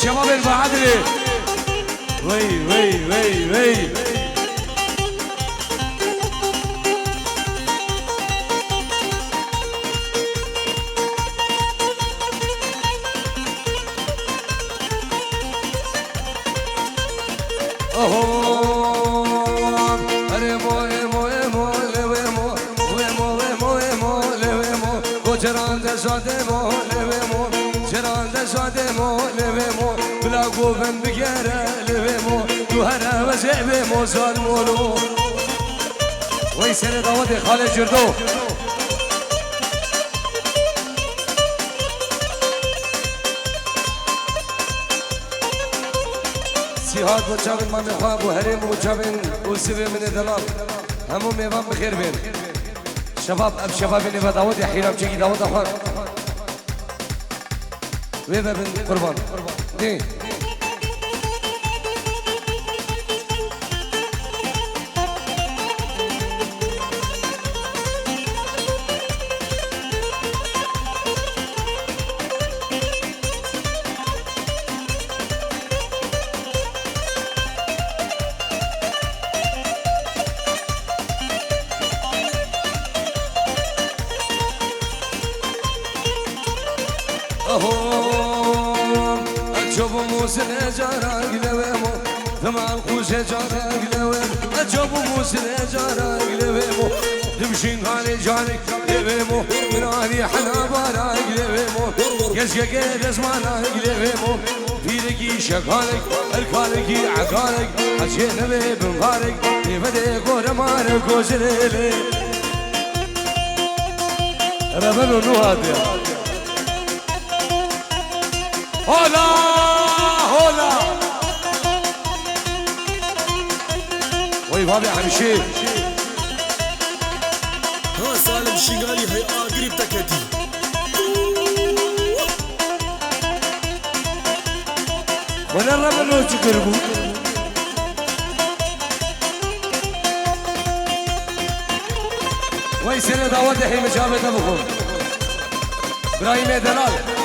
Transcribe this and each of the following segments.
شباب البعدري وي وي وي وي قوفن بقيرة لبيمو دوهنا وزعبيمو صالمولو ويسني داودي خالد جردو سيهات وشابن ما مخاب وهريم وشابن وسيبي من الدلال همو ميوان بخير بين شباب اب شباب اللي داودي حيرام تشيكي داود اخوان ويبا بن قربان دي موسى جارك لويمو ثمان خوش جارك لويمو أجابو موسى جارك لويمو تمشين هاني جارك لويمو من هاني حنا بارك لويمو يزقى قيد اسمانك لويمو فيلكي شكالك الكالكي عكالك حشي نبي بنغارك يفدي قول مارك وزليلي ربنا نوهاتي هلا هلا وي بابي حمشي ها سالم شيغالي هي قريب تكتي ولا ربنا تقربوا وي سنة داود الحين مجابة ابوكم ابراهيم دلال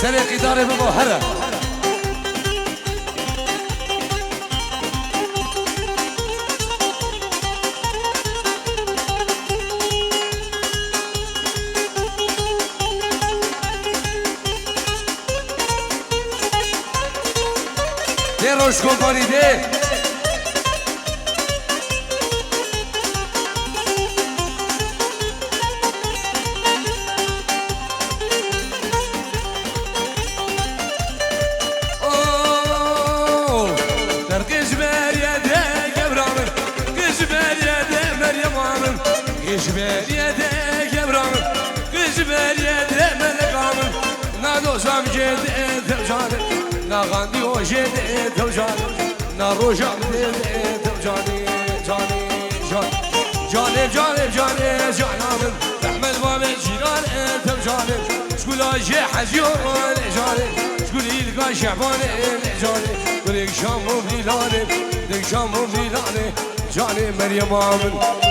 سنة إدارة بموهرة روش کن ده در قشبر یده گبرامن قشبر یده مریم آمن قشبر یده گبرامن قشبر یده ملکامن ندوشم جده تبجانه نغاندي وجدي توجاني نروجع بدي توجاني جاني جاني جاني جاني جاني تحمل باب الجيران توجاني شقول اجي حزيون جاني شقول يلقى شعبان جاني قولك شامو بليلاني ديك شامو بليلاني جاني مريم آمن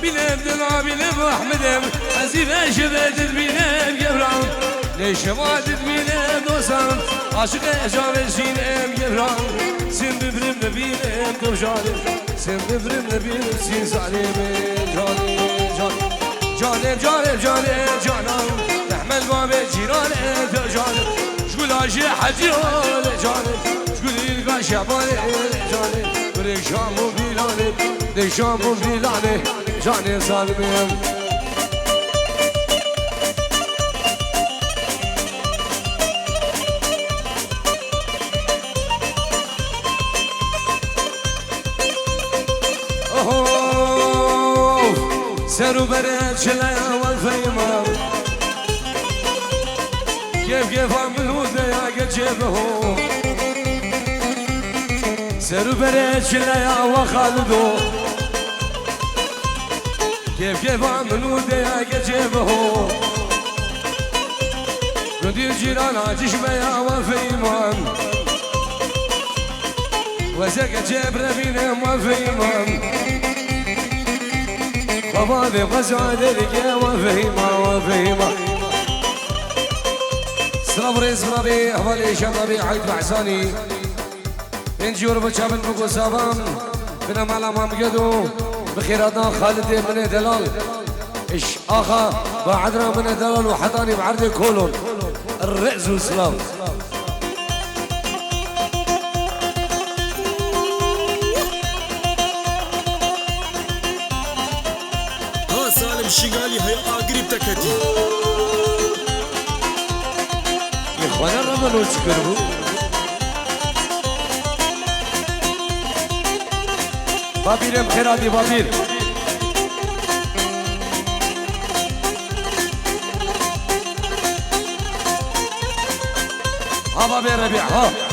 بinem gebram binem ahmedem azine şevedet binem gebram ne şevadet binem dostum aşık ecavezinem gebram sen bibrim binem kavşalim sen bibrim binem sin salim canem canam rahmel babe ciran canem şgul aşi hacı canem şgul ilga şaban canem بريك شامو بلاني ديك شامو بلاني جاني سالمين سرو برد شليا والفيمار كيف عملود يا قجبه سرو برد شليا وخالدو كيف عملود يا قجبه ندير جيران عجشبه يا وفيمان وزك جيب ربينا وفيمان خبابي غزالك يا وفيما صبري صبري أولي شبابي عيد بعساني انجور بشابن بقو سابان بنا مالا مامقدو بخيراتنا خالد من دلال اش آخا بعدنا من دلال وحطاني بعرض كولون الرئز والسلام سالم شيغالي هي قريب تكتي يا اخوانا رمضان وتكرهوا بابير مخيراتي بابير ها بابير ربيع ها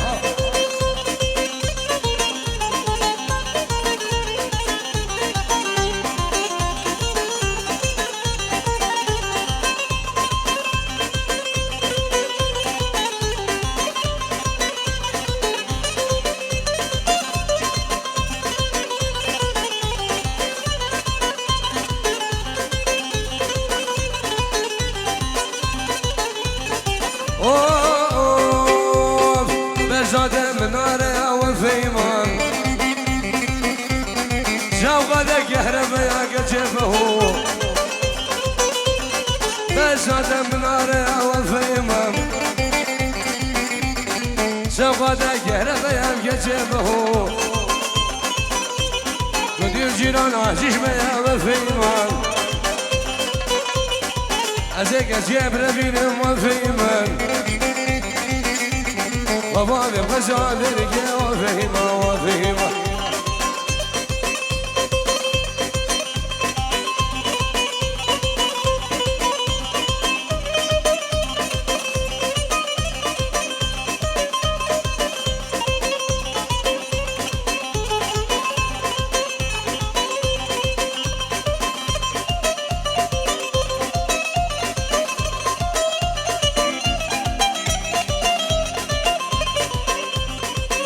ندير جيران عجيش بيا وفيمان أزيك أجيب ربينا وفيمان وبابي غزالك يا وفيما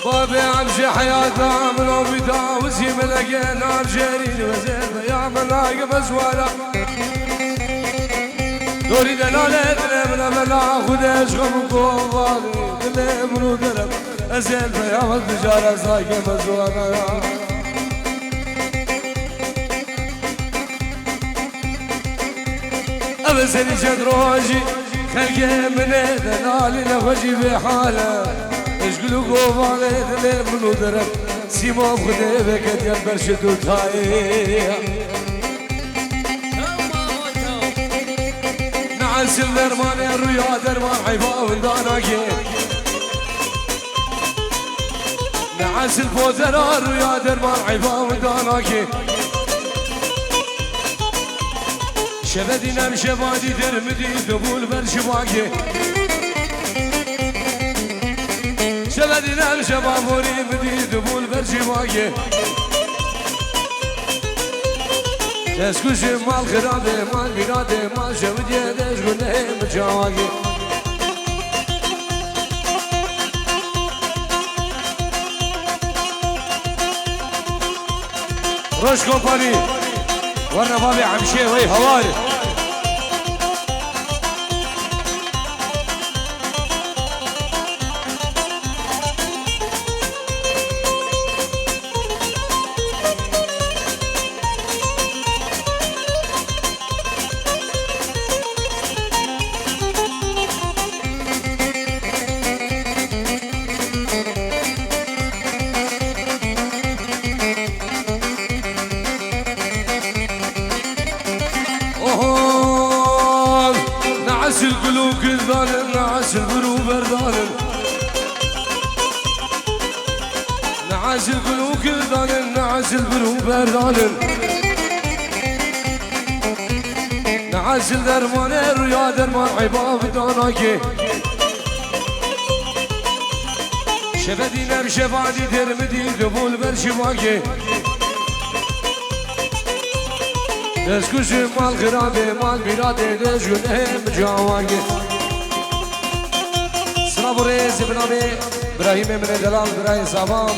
بابي عمشي حياته من وبدا وسيم لقينا بجرين وزين يا ملاقي بسوالا دوري دلالة دلم ملا خدش غمكم والي دلم منو دلم أزين يا والتجارة ساكن بسوالا أبسني شد روجي خلقي من دلالي لخجي بحاله اشقلو قوفاني دلي منو درم سيما بخدي بكت ينبرشد وتاي نعس الدرمان الريا درمان حيفا ونداناكي نعس البوزر الريا درمان حيفا ونداناكي شبدي نم شبادي درمدي دبول برشباكي شبدي نم شبابوري مدي دبول برشباكي تسكوش مال خرابي مال بيرادي مال شبدي دشغل مجاواكي روش كومباني ورنا بابي عمشي وي هواري نعس القلوب كذبان نعس القلوب بردان نعس القلوب كذبان نعس القلوب بردان عسل درمان رویا درمان عباب داناکی شبه دینم شفادی درمدی دبول بر شباکی دستکش مال خرابه مال بیراده دشونه مجاواکی سلام ریز بنامه ابراهیم من دلال برای سابام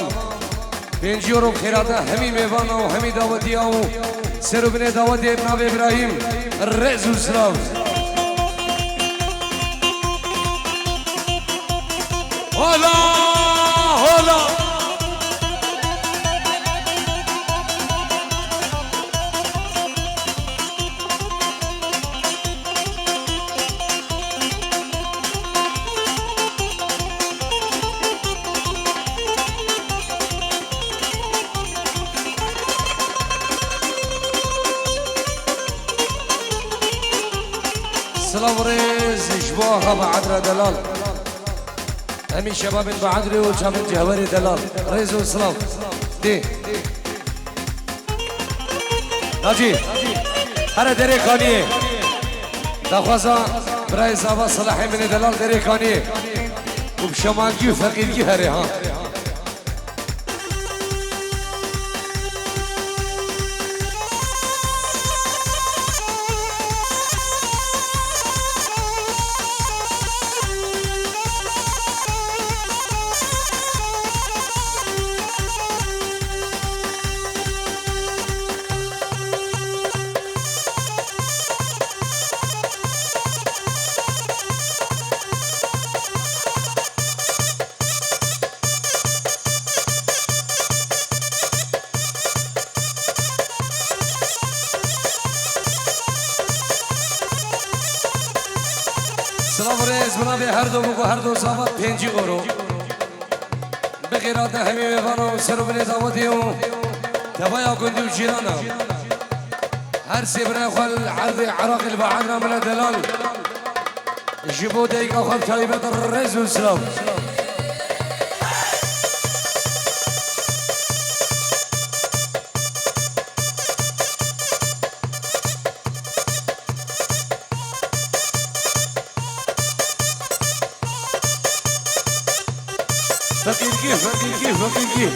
5 یورو خیراته همی میوانا و همی دعوتی آو سر و بین دعوتی ابناب ابراهیم ریز و سلام هلا هلا سلام ريز شبوها بعدرة دلال همي شباب بعدري وشباب جهوري دلال ريز وسلام دي ناجي هره دري خانيه دخوازا برای زابا صلاحي من دلال دري خانيه وبشمالجي وفقيرجي هره ها سلام ریز بنابه هر دو بگو هر دو صحبت 5 یورو بغیرات همی میفانو سرو بنی دعوتی و تبایا کندی و جیرانا هر سی برای خال عرض عراق البعادنا من دلال جبو دیگا خال طایبت ریز و سلام فقير فقير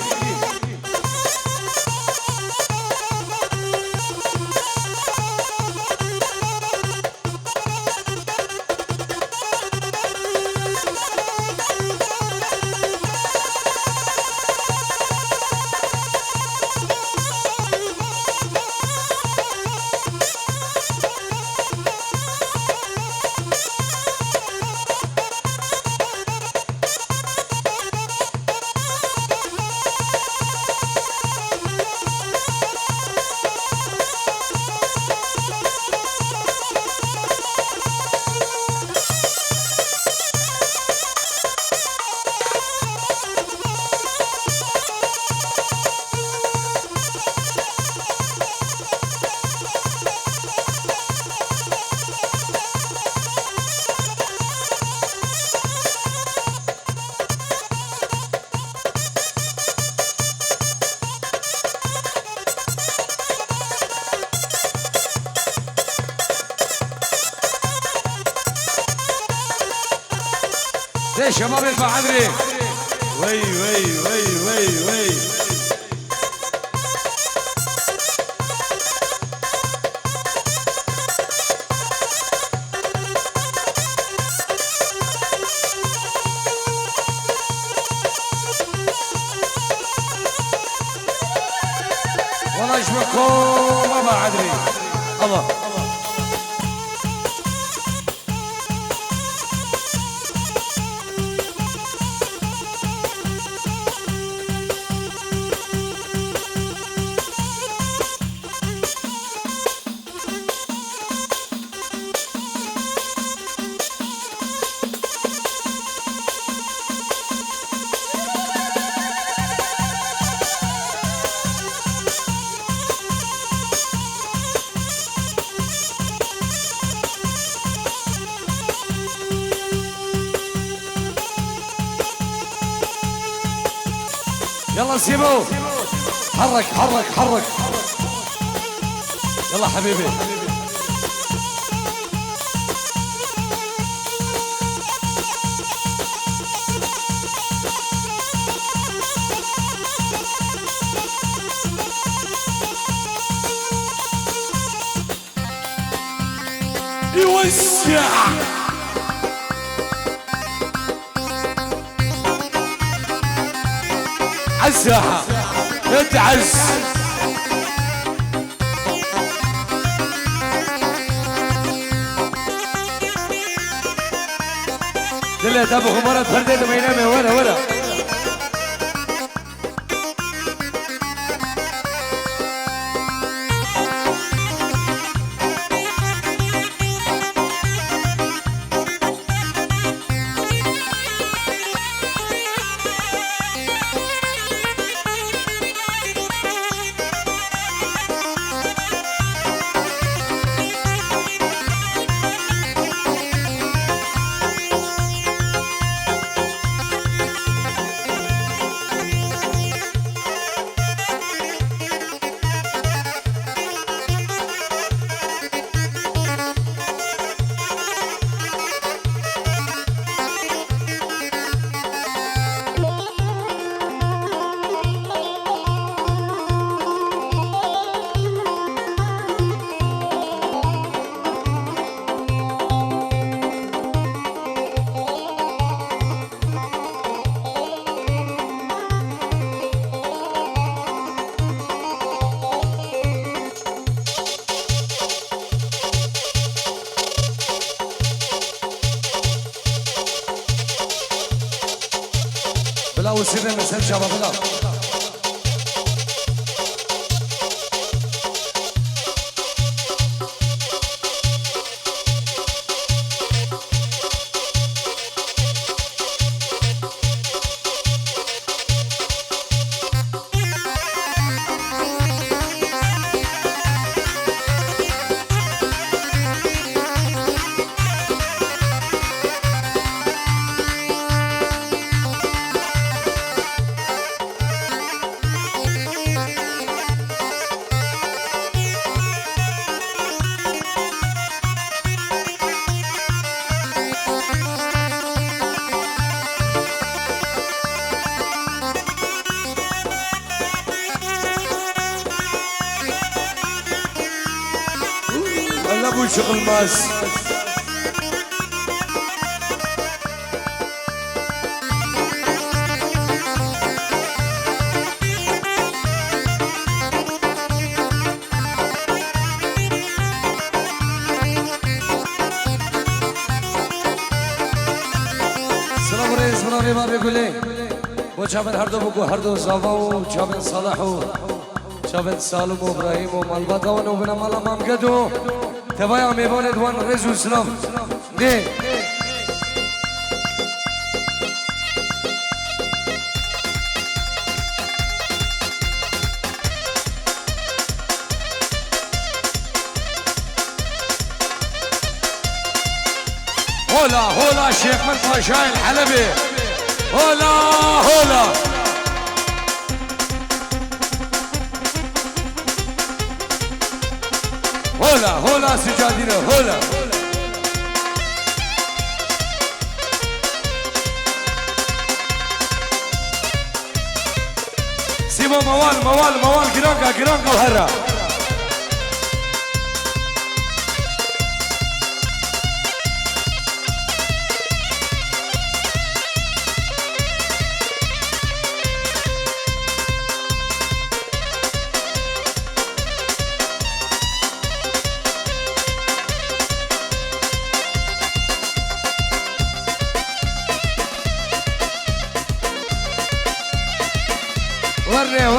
ليه شباب البعدري وي وي وي وي وي والله يشبهكم ما بعدري الله يلا سيبو حرك حرك حرك يلا حبيبي يوسع عالساحة اتعز دلت ابو خمارة فردين ما ينام ولا بلا وسيبه مثل شباب بلا ابو شغل ماس سلام رئيس برافي ما بيقولي وشابن هردو بقو هردو زافو شابن صالحو شابن سالم وابراهيم ومالباتا ونوبنا مالا مامقدو تبايا ميبون دوان رزو سلام دي هولا شيخ من طاشاي الحلبي هولا هولا سجادينا هولا سيبو موال جرانكا وهرا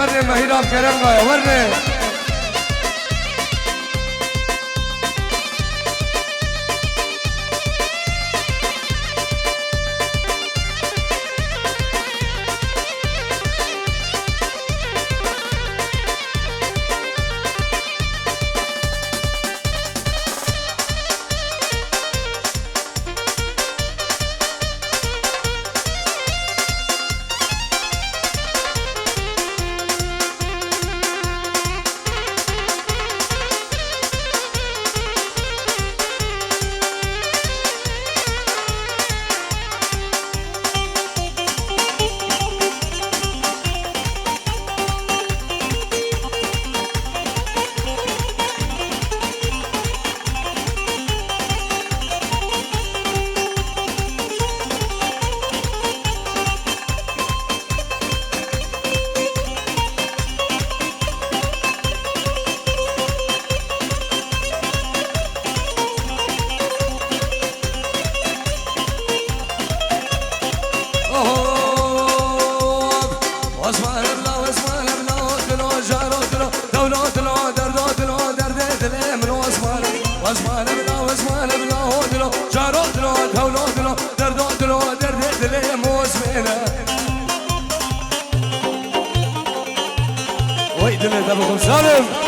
ورني مهيرام كرنغا ورني وزمان بلا هودلو جارودلو دولودلو دردودلو درددلي موزمينه ويدنا دبكم سالم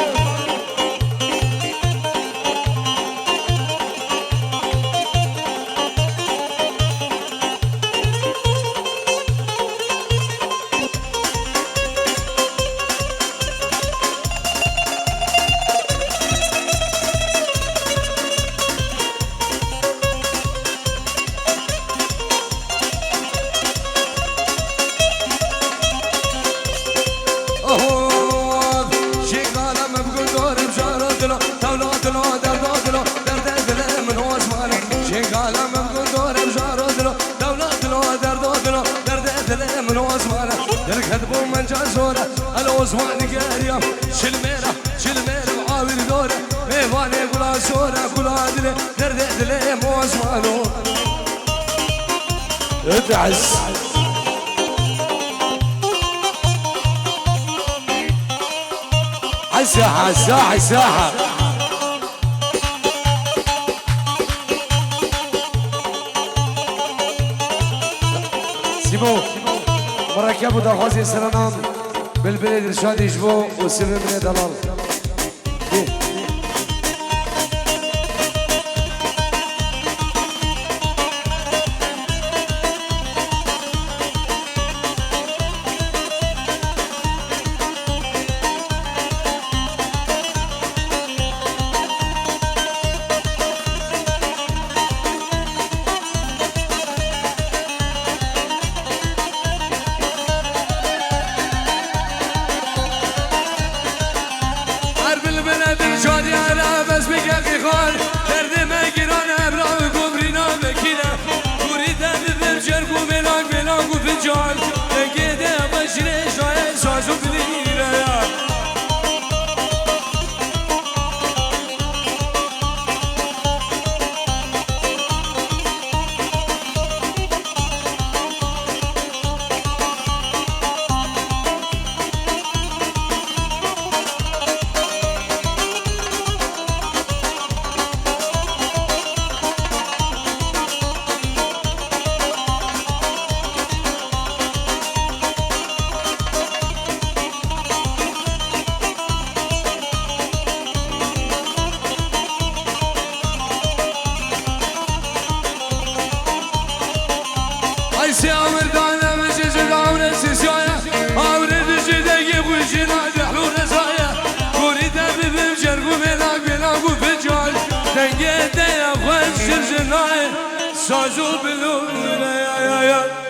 الكذب من جازوره الوزوان قاريه شلميره شلميره بعاور دوره ميواني قلا سوره قلا دلي درد دلي موزوانو ادعس عالساحة الساحة الساحة سيبو مركب ودرخوازي سرنام بالبلد رشاد يجبو وسيبو من دلال سازو بلون يا